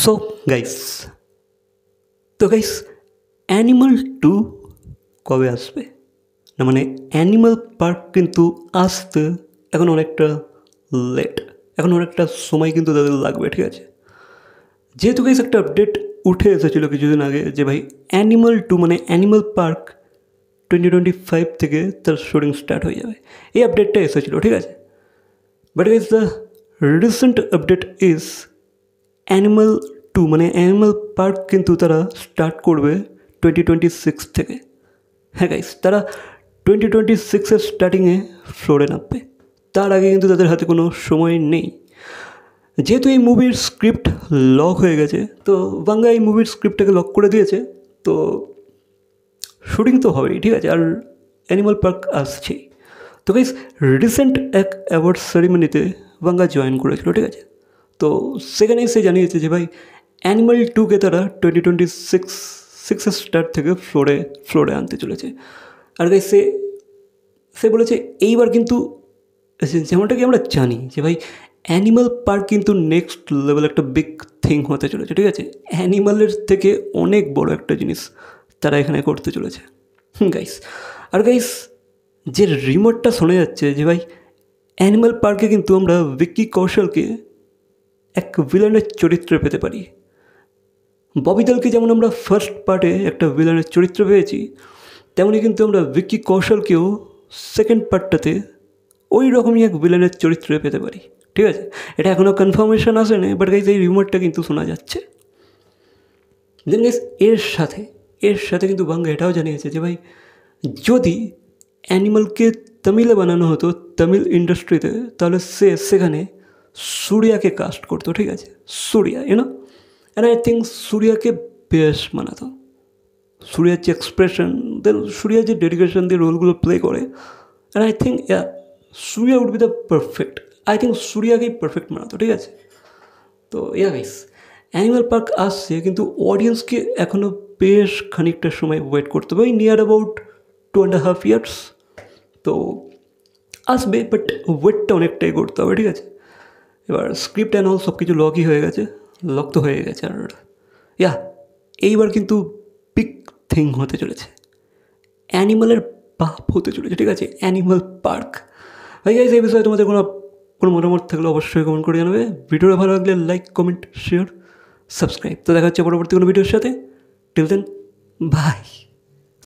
So guys animal 2 কবে আসবে? না মানে অ্যানিমাল পার্ক কিন্তু আসতে এখন অনেকটা লেট, এখন অনেকটা সময় কিন্তু তাদের লাগবে, ঠিক আছে? যেহেতু গাইস একটা আপডেট উঠে এসেছিলো কিছুদিন আগে যে ভাই অ্যানিমাল 2 মানে অ্যানিমাল পার্ক 2025 থেকে তার শুটিং স্টার্ট হয়ে যাবে, এই আপডেটটা এসেছিলো, ঠিক আছে? But guys the recent update is animal 2 মানে অ্যানিমাল পার্ক কিন্তু তারা স্টার্ট করবে 2026 থেকে। হ্যাঁ গাইস, তারা 2026-এর স্টার্টিংয়ে ফ্লোরে নামবে, তার আগে কিন্তু তাদের হাতে কোনো সময় নেই। যেহেতু এই মুভির স্ক্রিপ্ট লক হয়ে গেছে, তো বাংলা এই মুভির স্ক্রিপ্টটাকে লক করে দিয়েছে, তো শুটিং তো হবেই, ঠিক আছে? আর অ্যানিমাল পার্ক আসছেই। তো গাইস রিসেন্ট এক অ্যাওয়ার্ড সেরিমনিতে বাংলা জয়েন করেছিল, ঠিক আছে? তো সেখানেই সে জানিয়েছে যে ভাই অ্যানিমাল 2কে তারা 2026-এর স্টার্ট থেকে ফ্লোরে আনতে চলেছে। আর গাইস সে বলেছে এইবার কিন্তু যেমনটা কি আমরা জানি যে ভাই অ্যানিমাল পার্ক কিন্তু নেক্সট লেভেল একটা বিগ থিং হতে চলেছে, ঠিক আছে? অ্যানিমালের থেকে অনেক বড় একটা জিনিস তারা এখানে করতে চলেছে গাইস। আর গাইস যে রিমোটটা শোনা যাচ্ছে যে ভাই অ্যানিমাল পার্কে কিন্তু আমরা ভিকি কৌশলকে এক ভিলেনের চরিত্রে পেতে পারি। ববি দেওলকে যেমন আমরা ফার্স্ট পার্টে একটা ভিলেনের চরিত্র পেয়েছি, তেমনি কিন্তু আমরা ভিকি কৌশলকেও সেকেন্ড পার্টটাতে ওই রকমই এক ভিলেনের চরিত্রে পেতে পারি, ঠিক আছে? এটা এখনও কনফার্মেশন আসেনি, বাট গাইস এই রিমোটটা কিন্তু শোনা যাচ্ছে। দেন গাইস এর সাথে কিন্তু বাংলা এটাও জানিয়েছে যে ভাই যদি অ্যানিমালকে তামিলে বানানো হতো তামিল ইন্ডাস্ট্রিতে, তাহলে সেখানে সূর্যাকে কাস্ট করতো, ঠিক আছে? সূর্যা, অ্যান্ড আই থিঙ্ক সূর্যাকে বেশ মানাতো। সূর্যার যে এক্সপ্রেশন, দেন সূর্যার যে ডেডিকেশন দিয়ে রোলগুলো প্লে করে, and I think Surya would be the perfect, I think সূর্যাকেই পারফেক্ট মানাতো, ঠিক আছে? তো গাইস অ্যানিমাল পার্ক আসছে, কিন্তু অডিয়েন্সকে এখনও বেশ খানিকটা সময় ওয়েট করতে হবে, নিয়ার অ্যাবাউট 2.5 years। তো আসবে, বাট ওয়েটটা অনেকটাই করতে হবে, ঠিক আছে? এবার স্ক্রিপ্ট অ্যান্ড অল সব কিছু লকই হয়ে গেছে, লক তো হয়ে গেছে। আর এইবার কিন্তু বিগ থিং হতে চলেছে, অ্যানিমালের বাপ হতে চলেছে, ঠিক আছে? Animal park. ভাই গাইস এই বিষয়ে তোমাদের কোনো মতামত থাকলে অবশ্যই কমেন্ট করে জানাবে। ভিডিওটা ভালো লাগলে লাইক, কমেন্ট, শেয়ার, সাবস্ক্রাইব। তো দেখা হচ্ছে পরবর্তী কোনো ভিডিওর সাথে। Till then, by.